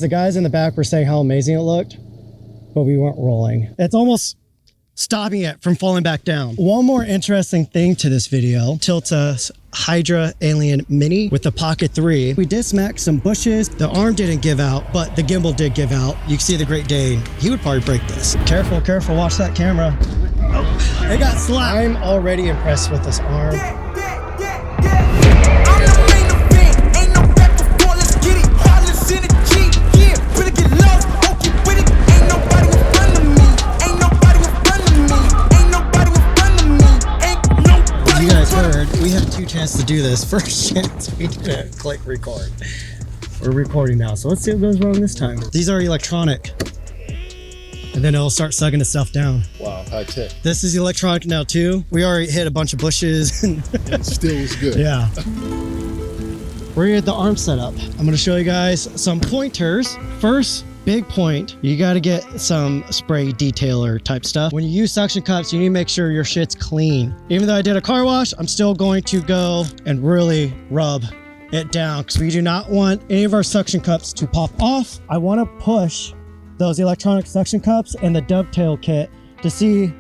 The guys in the back were saying how amazing it looked, but we weren't rolling. It's almost stopping it from falling back down. One more interesting thing to this video, Tilta's Hydra Alien Mini with the Pocket 3. We did smack some bushes. The arm didn't give out, but the gimbal did give out. You can see the Great Dane. He would probably break this. Careful, careful, watch that camera. Oh, it got slapped. I'm already impressed with this arm. We have two chances to do this. First chance, we didn't click record. We're recording now, so let's see what goes wrong this time. These are electronic, and then it'll start sucking itself down. Wow, high tech. This is electronic now too. We already hit a bunch of bushes. And still was good. Yeah. We're here at the arm setup. I'm gonna show you guys some pointers. First, big point, you got to get some spray detailer type stuff. When you use suction cups, you need to make sure your shit's clean. Even though I did a car wash, I'm still going to go and really rub it down because we do not want any of our suction cups to pop off. I want to push those electronic suction cups and the dovetail kit to see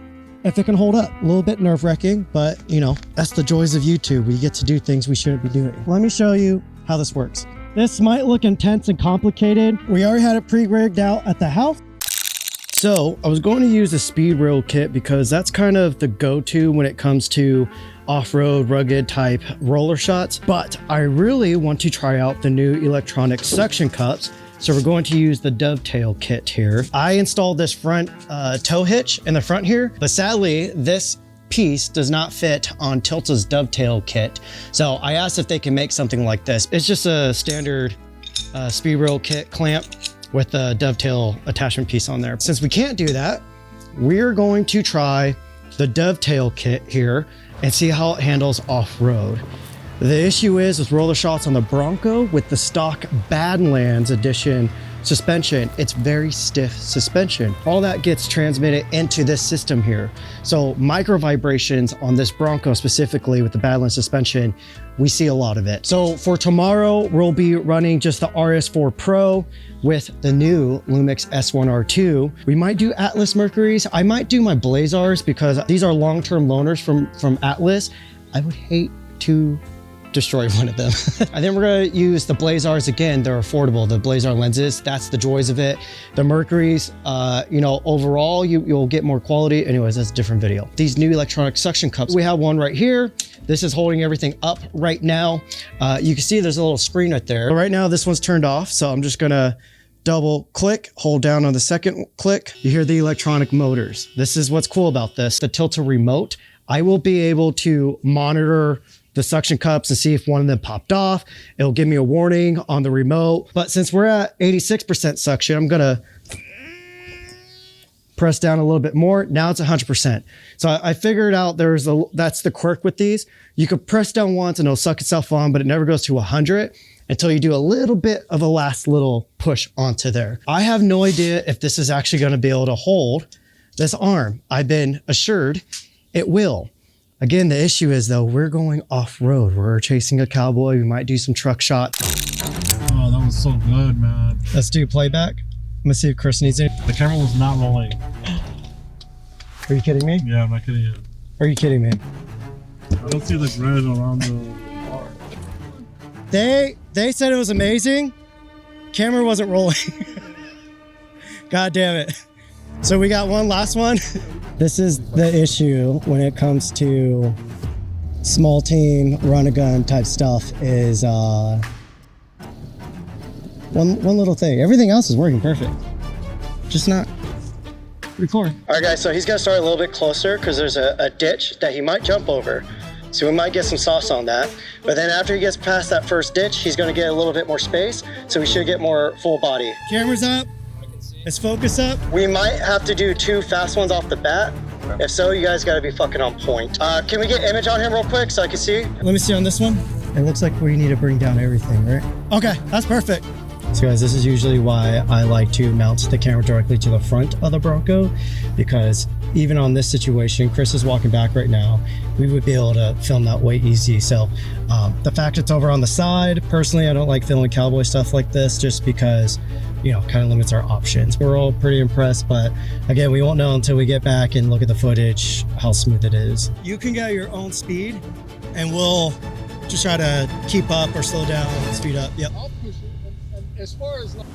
if it can hold up. A little bit nerve-wracking, but you know, that's the joys of YouTube. We get to do things we shouldn't be doing. Let me show you how this works. This might look intense and complicated. We already had it pre-rigged out at the house. So I was going to use the speed rail kit because that's kind of the go-to when it comes to off-road rugged type roller shots. But I really want to try out the new electronic suction cups. So we're going to use the dovetail kit here. I installed this front tow hitch in the front here, but sadly this piece does not fit on Tilta's dovetail kit. So I asked if they can make something like this. It's just a standard speed rail kit clamp with a dovetail attachment piece on there. Since we can't do that, we're going to try the dovetail kit here and see how it handles off-road. The issue is with roller shots on the Bronco with the stock Badlands edition suspension, it's very stiff suspension. All that gets transmitted into this system here. So micro vibrations on this Bronco specifically with the Badlands suspension, we see a lot of it. So for tomorrow, we'll be running just the RS4 Pro with the new Lumix S1R2. We might do Atlas Mercuries. I might do my Blazars because these are long-term loaners from Atlas. I would hate to destroy one of them. I think we're gonna use the Blazars again. They're affordable, the Blazar lenses. That's the joys of it. The Mercuries, you know, overall, you'll get more quality. Anyways, that's a different video. These new electronic suction cups. We have one right here. This is holding everything up right now. You can see there's a little screen right there. But right now, this one's turned off. So I'm just gonna double click, hold down on the second click. You hear the electronic motors. This is what's cool about this. The Tilta remote, I will be able to monitor the suction cups and see if one of them popped off. It'll give me a warning on the remote. But since we're at 86% suction, I'm gonna press down a little bit more. Now it's 100%. So I figured out that's the quirk with these. You could press down once and it'll suck itself on, but it never goes to 100 until you do a little bit of a last little push onto there. I have no idea if this is actually gonna be able to hold this arm. I've been assured it will. Again, the issue is though, we're going off-road. We're chasing a Cowboy. We might do some truck shots. Oh, that was so good, man. Let's do playback. Let me see if Chris needs it. The camera was not rolling. Are you kidding me? Yeah, I'm not kidding you. Are you kidding me? I don't see the grid around the bar. They said it was amazing. Camera wasn't rolling. God damn it. So we got one last one. This is the issue when it comes to small team, run a gun type stuff is one little thing. Everything else is working perfect. Just not record. All right guys, so he's gonna start a little bit closer because there's a ditch that he might jump over. So we might get some sauce on that. But then after he gets past that first ditch, he's gonna get a little bit more space. So we should get more full body. Camera's up. Let's focus up. We might have to do 2 fast ones off the bat. If so, you guys gotta be fucking on point. Can we get image on him real quick so I can see? Let me see on this one. It looks like we need to bring down everything, right? Okay, that's perfect. So guys, this is usually why I like to mount the camera directly to the front of the Bronco, because even on this situation, Chris is walking back right now, we would be able to film that way easy. So the fact it's over on the side, personally, I don't like filming Cowboy stuff like this just because, you know, kind of limits our options. We're all pretty impressed, but again, we won't know until we get back and look at the footage how smooth it is. You can get your own speed and we'll just try to keep up or slow down, speed up. Yep. I'll push it. And as far as like,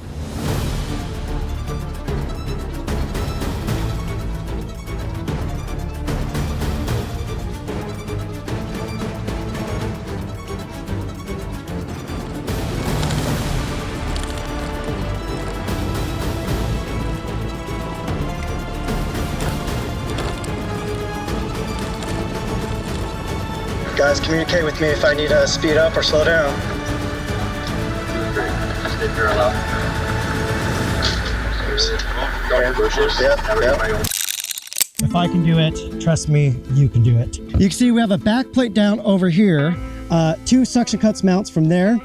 Guys, communicate with me if I need to speed up or slow down. If I can do it, trust me, you can do it. You can see we have a back plate down over here, 2 suction cups mounts from there,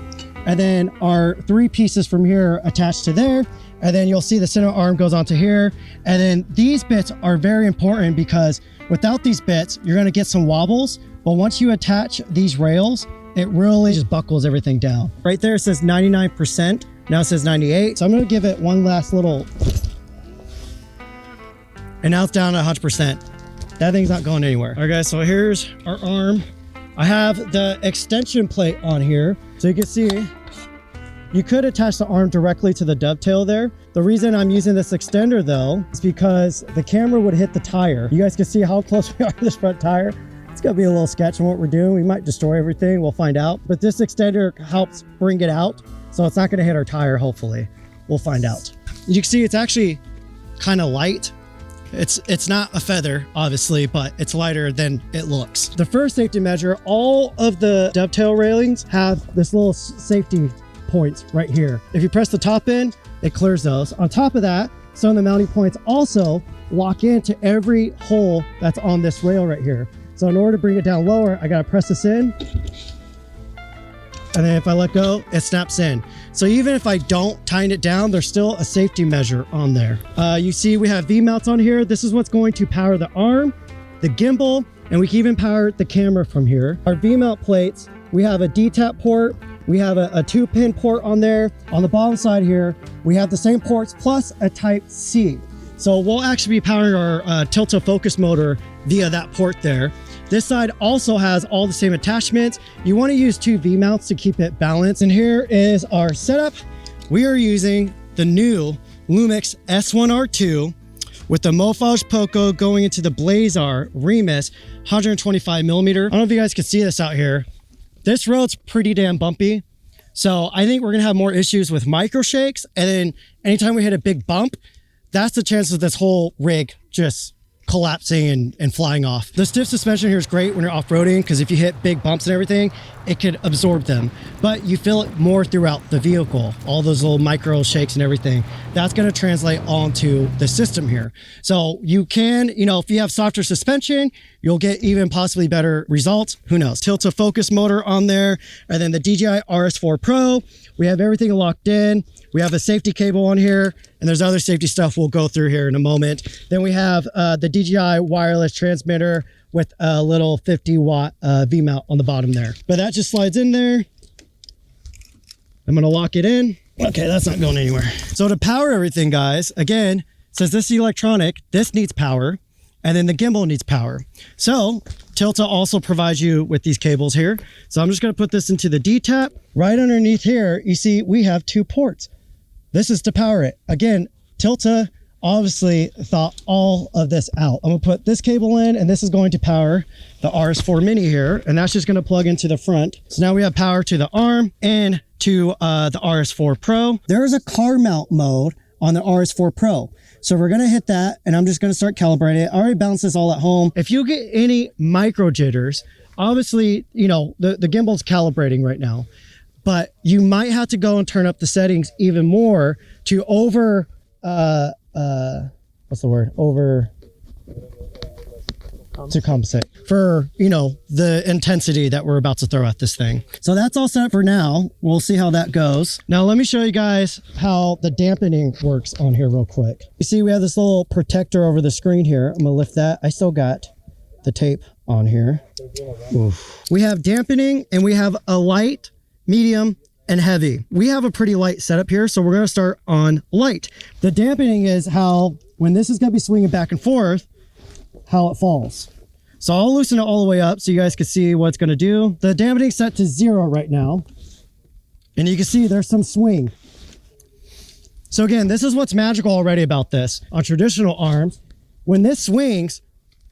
and then our 3 pieces from here attached to there. And then you'll see the center arm goes onto here. And then these bits are very important because without these bits, you're gonna get some wobbles. But once you attach these rails, it really just buckles everything down. Right there, it says 99%. Now it says 98. So I'm gonna give it one last little, and now it's down to 100%. That thing's not going anywhere. All right guys, so here's our arm. I have the extension plate on here. So you can see, you could attach the arm directly to the dovetail there. The reason I'm using this extender though, is because the camera would hit the tire. You guys can see how close we are to this front tire. It's gonna be a little sketch on what we're doing. We might destroy everything, we'll find out. But this extender helps bring it out, so it's not gonna hit our tire, hopefully. We'll find out. You can see it's actually kind of light. It's not a feather, obviously, but it's lighter than it looks. The first safety measure, all of the dovetail railings have this little safety points right here. If you press the top in, it clears those. On top of that, some of the mounting points also lock into every hole that's on this rail right here. So in order to bring it down lower, I gotta press this in. And then if I let go, it snaps in. So even if I don't tighten it down, there's still a safety measure on there. You see we have V-mounts on here. This is what's going to power the arm, the gimbal, and we can even power the camera from here. Our V-mount plates, we have a D-tap port, we have a 2-pin port on there. On the bottom side here, we have the same ports plus a Type C. So we'll actually be powering our Tilta focus motor via that port there. This side also has all the same attachments. You want to use 2 V-mounts to keep it balanced. And here is our setup. We are using the new Lumix S1R2 with the Mofage Poco going into the Blazar Remus 125mm. I don't know if you guys can see this out here. This road's pretty damn bumpy. So I think we're gonna have more issues with micro shakes. And then anytime we hit a big bump, that's the chance of this whole rig just collapsing and flying off. The stiff suspension here is great when you're off-roading because if you hit big bumps and everything, it could absorb them. But you feel it more throughout the vehicle, all those little micro shakes and everything. That's going to translate onto the system here. So you can, you know, if you have softer suspension, you'll get even possibly better results. Who knows? Tilta focus motor on there. And then the DJI RS4 Pro. We have everything locked in. We have a safety cable on here, and there's other safety stuff we'll go through here in a moment. Then we have the DJI wireless transmitter with a little 50-watt V-mount on the bottom there. But that just slides in there. I'm gonna lock it in. Okay, that's not going anywhere. So to power everything, guys, again, it says this is electronic, this needs power, and then the gimbal needs power. So Tilta also provides you with these cables here. So I'm just gonna put this into the D-tap. Right underneath here, you see we have 2 ports. This is to power it. Again, Tilta obviously thought all of this out. I'm gonna put this cable in, and this is going to power the RS4 Mini here, and that's just gonna plug into the front. So now we have power to the arm and to the RS4 Pro. There is a car mount mode on the RS4 Pro. So we're gonna hit that, and I'm just gonna start calibrating it. I already balanced this all at home. If you get any micro jitters, obviously, you know, the gimbal's calibrating right now, but you might have to go and turn up the settings even more to to compensate. for, you know, the intensity that we're about to throw at this thing. So that's all set up for now. We'll see how that goes. Now, let me show you guys how the dampening works on here real quick. You see, we have this little protector over the screen here. I'm gonna lift that. I still got the tape on here. Oof. We have dampening and we have a light, medium, and heavy. We have a pretty light setup here, so we're gonna start on light. The dampening is how, when this is gonna be swinging back and forth, how it falls. So I'll loosen it all the way up so you guys can see what it's gonna do. The dampening set to 0 right now. And you can see there's some swing. So again, this is what's magical already about this. On traditional arms, when this swings,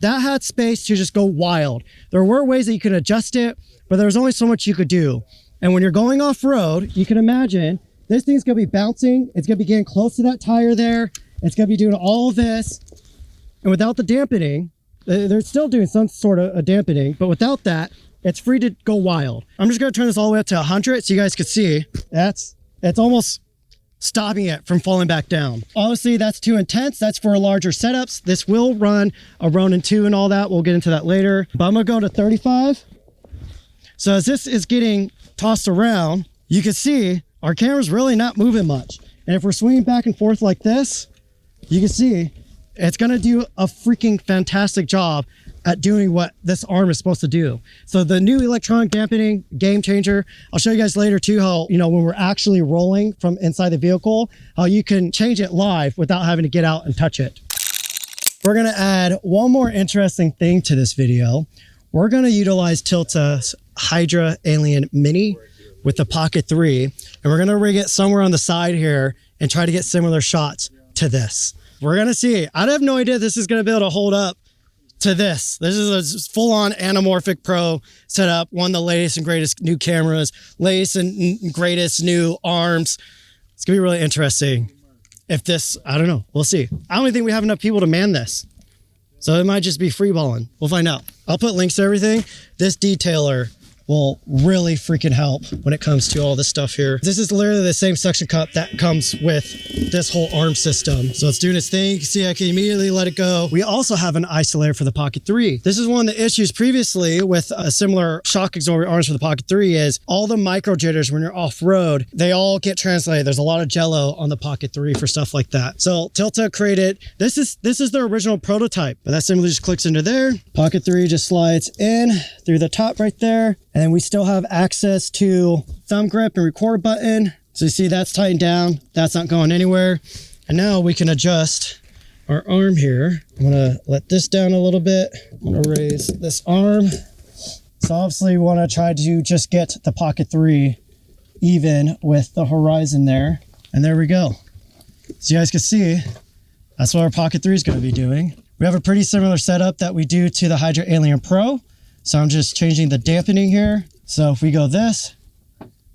that had space to just go wild. There were ways that you could adjust it, but there's only so much you could do. And when you're going off-road, you can imagine this thing's gonna be bouncing. It's gonna be getting close to that tire there. It's gonna be doing all of this. And without the dampening, they're still doing some sort of a dampening, but without that, it's free to go wild. I'm just gonna turn this all the way up to 100 so you guys can see. It's almost stopping it from falling back down. Obviously, that's too intense. That's for larger setups. This will run a Ronin 2 and all that. We'll get into that later. But I'm gonna go to 35. So as this is getting tossed around, you can see our camera's really not moving much. And if we're swinging back and forth like this, you can see it's gonna do a freaking fantastic job at doing what this arm is supposed to do. So the new electronic dampening, game changer. I'll show you guys later too how, you know, when we're actually rolling from inside the vehicle, how you can change it live without having to get out and touch it. We're gonna add one more interesting thing to this video. We're gonna utilize Tilta's Hydra Alien Mini with the Pocket 3, and we're gonna rig it somewhere on the side here and try to get similar shots to this. We're gonna see. I have no idea this is gonna be able to hold up to this. This is a full-on anamorphic pro setup, one of the latest and greatest new cameras, latest and greatest new arms. It's gonna be really interesting. If this, I don't know, we'll see. I don't even think we have enough people to man this. So it might just be free balling. We'll find out. I'll put links to everything. This detailer will really freaking help when it comes to all this stuff here. This is literally the same suction cup that comes with this whole arm system. So it's doing its thing. You can see I can immediately let it go. We also have an isolator for the Pocket 3. This is one of the issues previously with a similar shock absorber arms for the Pocket 3 is all the micro jitters when you're off-road, they all get translated. There's a lot of jello on the Pocket 3 for stuff like that. So Tilta created, this is their original prototype, but that simply just clicks into there. Pocket 3 just slides in through the top right there. And then we still have access to thumb grip and record button. So you see that's tightened down. That's not going anywhere. And now we can adjust our arm here. I'm gonna let this down a little bit. I'm gonna raise this arm. So obviously we wanna try to just get the Pocket 3 even with the horizon there. And there we go. So you guys can see, that's what our Pocket 3 is gonna be doing. We have a pretty similar setup that we do to the Hydra Alien Pro. So I'm just changing the dampening here. So if we go this,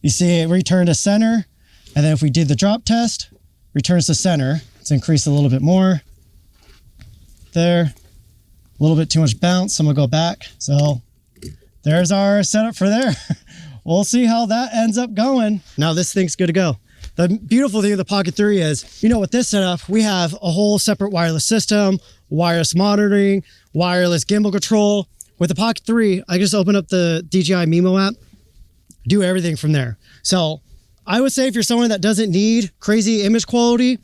you see it return to center. And then if we do the drop test, returns to center. Let's increase a little bit more. There, a little bit too much bounce. I'm gonna go back. So there's our setup for there. We'll see how that ends up going. Now this thing's good to go. The beautiful thing of the Pocket 3 is, you know, with this setup, we have a whole separate wireless system, wireless monitoring, wireless gimbal control. With the Pocket 3, I just open up the DJI Mimo app, do everything from there. So I would say if you're someone that doesn't need crazy image quality,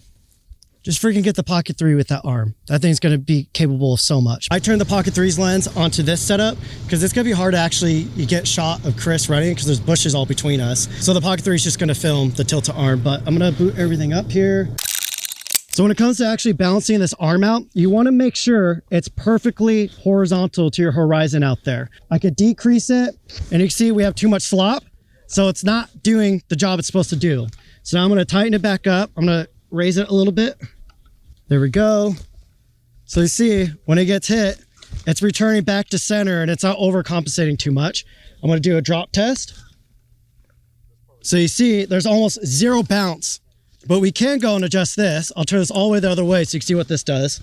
just freaking get the Pocket 3 with that arm. That thing's gonna be capable of so much. I turned the Pocket 3's lens onto this setup because it's gonna be hard to actually get shot of Chris running because there's bushes all between us. So the Pocket 3 is just gonna film the Tilta arm, but I'm gonna boot everything up here. So when it comes to actually balancing this arm out, you want to make sure it's perfectly horizontal to your horizon out there. I could decrease it and you can see we have too much slop. So it's not doing the job it's supposed to do. So now I'm going to tighten it back up. I'm going to raise it a little bit. There we go. So you see when it gets hit, it's returning back to center and it's not overcompensating too much. I'm going to do a drop test. So you see there's almost zero bounce. But we can go and adjust this. I'll turn this all the way the other way so you can see what this does.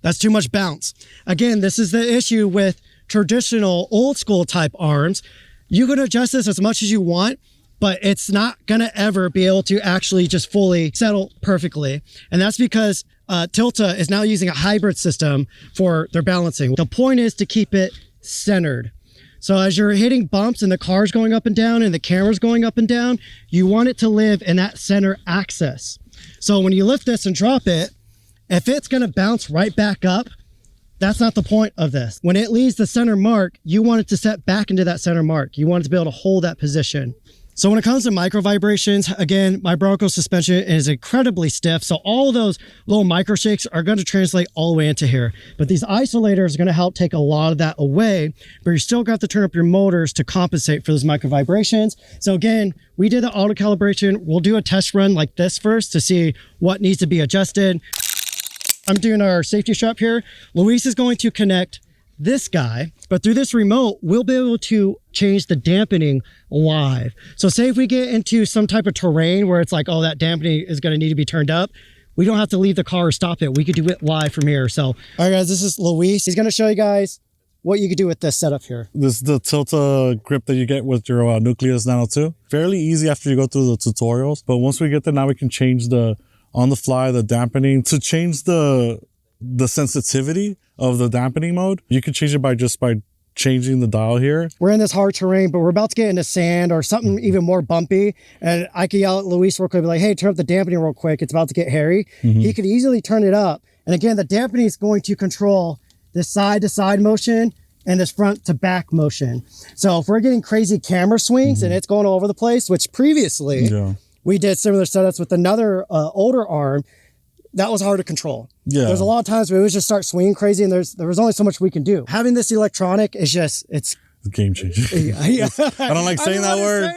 That's too much bounce. Again, this is the issue with traditional old school type arms. You can adjust this as much as you want, but it's not gonna ever be able to actually just fully settle perfectly. And that's because Tilta is now using a hybrid system for their balancing. The point is to keep it centered. So as you're hitting bumps and the car's going up and down and the camera's going up and down, you want it to live in that center axis. So when you lift this and drop it, if it's gonna bounce right back up, that's not the point of this. When it leaves the center mark, you want it to set back into that center mark. You want it to be able to hold that position. So when it comes to micro vibrations, again, my Bronco suspension is incredibly stiff. So all of those little micro shakes are going to translate all the way into here. But these isolators are going to help take a lot of that away, but you still got to turn up your motors to compensate for those micro vibrations. So again, we did the auto calibration. We'll do a test run like this first to see what needs to be adjusted. I'm doing our safety strap here. Luis is going to connect this guy, but through this remote, we'll be able to change the dampening live. So say if we get into some type of terrain where it's like, oh, that dampening is going to need to be turned up, we don't have to leave the car or stop it. We could do it live from here. So, all right, guys, this is Luis. He's going to show you guys what you could do with this setup here. This is the Tilta grip that you get with your Nucleus Nano 2. Fairly easy after you go through the tutorials, but once we get there, now we can change the, on the fly, the dampening. To change the sensitivity of the dampening mode, you can change it by changing the dial here. We're in this hard terrain, but we're about to get into sand or something even more bumpy. And I could yell at Luis real quick, be like, hey, turn up the dampening real quick. It's about to get hairy. He could easily turn it up. And again, the dampening is going to control this side to side motion and this front to back motion. So if we're getting crazy camera swings and it's going all over the place, which previously we did similar setups with another older arm, that was hard to control. Yeah. There's a lot of times where it would just start swinging crazy and there was only so much we can do. Having this electronic is just, it's game changing. I don't like saying that word.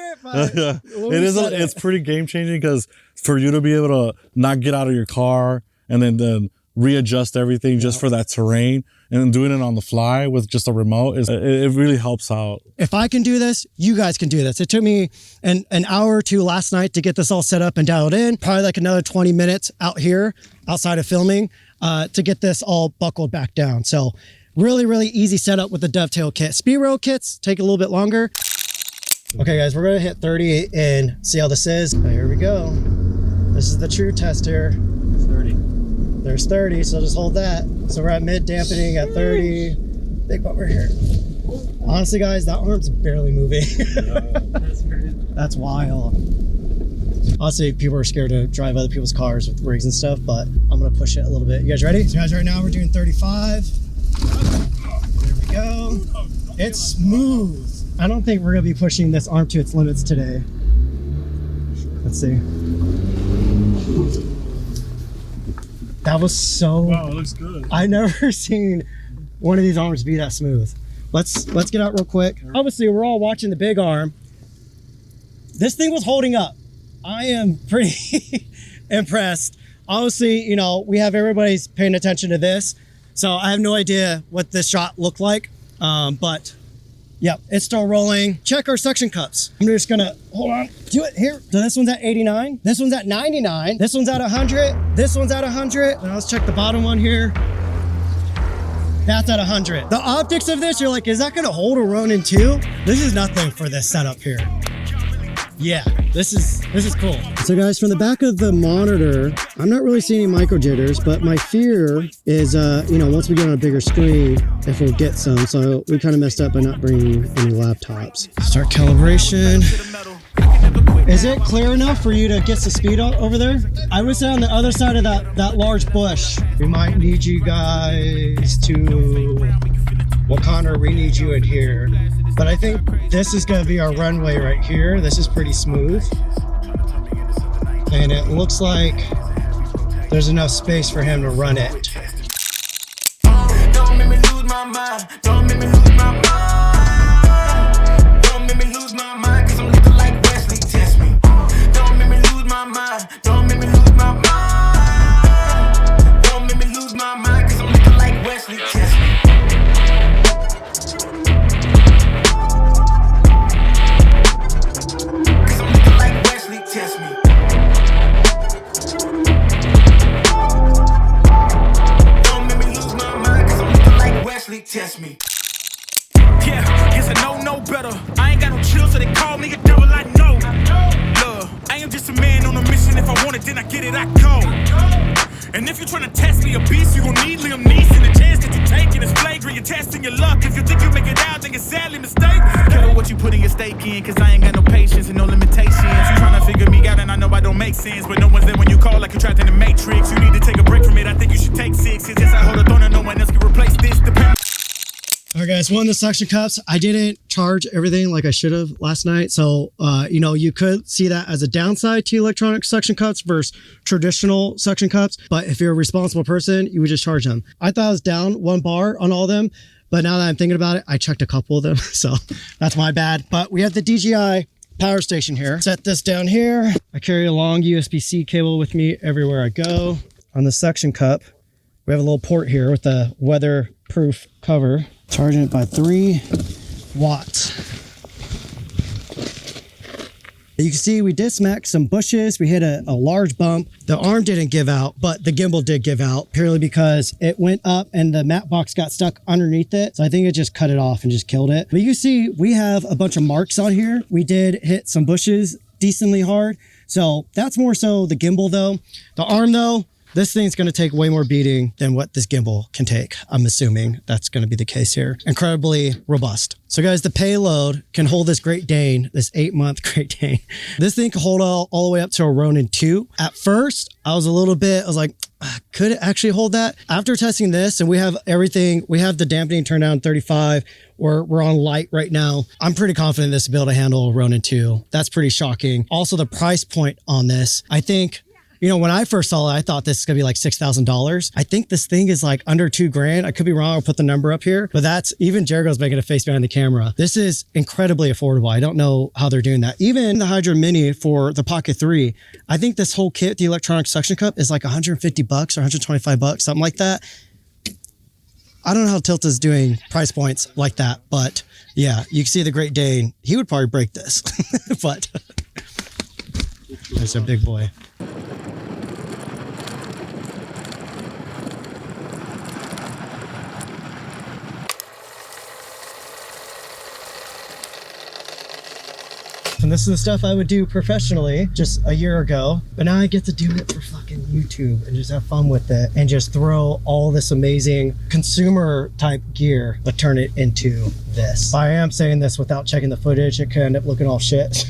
It's pretty game changing, because for you to be able to not get out of your car and then readjust everything just for that terrain, and then doing it on the fly with just a remote, it really helps out. If I can do this, you guys can do this. It took me an hour or two last night to get this all set up and dialed in. Probably like another 20 minutes out here outside of filming to get this all buckled back down. So really, really easy setup with the dovetail kit. Speed rail kits take a little bit longer. Okay, guys, we're gonna hit 30 and see how this is. Okay, here we go. This is the true test here. 30. There's 30, so just hold that. So we're at mid dampening at 30. Big bumper here. Honestly, guys, that arm's barely moving. That's crazy. That's wild. Honestly, people are scared to drive other people's cars with rigs and stuff, but I'm gonna push it a little bit. You guys ready? So guys, right now we're doing 35. There we go. It's smooth. I don't think we're gonna be pushing this arm to its limits today. Let's see. That was so... Wow, it looks good. I've never seen one of these arms be that smooth. Let's get out real quick. Obviously, we're all watching the big arm. This thing was holding up. I am pretty impressed. Obviously, you know, we have everybody's paying attention to this, so I have no idea what this shot looked like, but yeah, it's still rolling. Check our suction cups. I'm just gonna, hold on, do it here. So this one's at 89, this one's at 99, this one's at 100, this one's at 100. Now let's check the bottom one here. That's at 100. The optics of this, you're like, is that gonna hold a Ronin 2? This is nothing for this setup here. Yeah, this is cool. So guys, from the back of the monitor, I'm not really seeing any micro jitters, but my fear is, you know, once we get on a bigger screen, if we'll get some. So we kind of messed up by not bringing any laptops. Start calibration. Is it clear enough for you to get some speed over there? I would say on the other side of that large bush. We might need you guys to, well, Connor, we need you in here. But I think this is gonna be our runway right here. This is pretty smooth. And it looks like there's enough space for him to run it. Don't make me lose my mind. Don't make me lose my mind. Don't make me lose my mind, cause I'm looking like Wesley, test me. Don't make me lose my mind. Don't make me lose my mind. Don't make me lose my mind, cause I'm looking like Wesley, test me. Cause I'm looking like Wesley, test me. Don't make me lose my mind, cause I'm looking like Wesley, test me. Yeah, guess I know no better. I ain't got no chill, so they call me a devil, I know. cold. And if you're trying to test me a beast, you gon' need Liam Neeson. The chance that you taking is flagrant. You're testing your luck. If you think you make it out, then you're sadly mistaken. Careful what you putting your stake in, cause I ain't got no patience and no limitations. You trying to figure me out and I know I don't make sense, but no one's there when you call like you're trapped in the Matrix. You need to take a break from it. I think you should take 6. Cause yes, I hold a throne and no one else can replace this. All right, guys, one of the suction cups, I didn't charge everything like I should have last night. So, you know, you could see that as a downside to electronic suction cups versus traditional suction cups. But if you're a responsible person, you would just charge them. I thought I was down 1 bar on all of them, but now that I'm thinking about it, I checked a couple of them. So that's my bad. But we have the DJI power station here. Set this down here. I carry a long USB-C cable with me everywhere I go. On the suction cup, we have a little port here with a weatherproof cover. Charging it by 3 watts. You can see we did smack some bushes. We hit a large bump. The arm didn't give out, but the gimbal did give out purely because it went up and the mat box got stuck underneath it. So I think it just cut it off and just killed it. But you see we have a bunch of marks on here. We did hit some bushes decently hard. So that's more so the gimbal though. The arm though, this thing's going to take way more beating than what this gimbal can take. I'm assuming that's going to be the case here. Incredibly robust. So guys, the payload can hold this Great Dane, this 8-month Great Dane. This thing can hold all the way up to a Ronin 2. At first, I was like, could it actually hold that? After testing this, and we have everything, we have the dampening turned down 35, we're on light right now. I'm pretty confident this will be able to handle a Ronin 2. That's pretty shocking. Also, the price point on this, I think, you know, when I first saw it, I thought this is gonna be like $6,000. I think this thing is like under $2,000. I could be wrong. I'll put the number up here, but that's even Jericho's making a face behind the camera. This is incredibly affordable. I don't know how they're doing that. Even the Hydra Mini for the Pocket 3, I think this whole kit, the electronic suction cup, is like 150 bucks or 125 bucks, something like that. I don't know how Tilta's doing price points like that, but yeah, you can see the Great Dane. He would probably break this, but there's a big boy. And this is the stuff I would do professionally just a year ago, but now I get to do it for fucking YouTube and just have fun with it and just throw all this amazing consumer type gear, but turn it into this. I am saying this without checking the footage. It could end up looking all shit.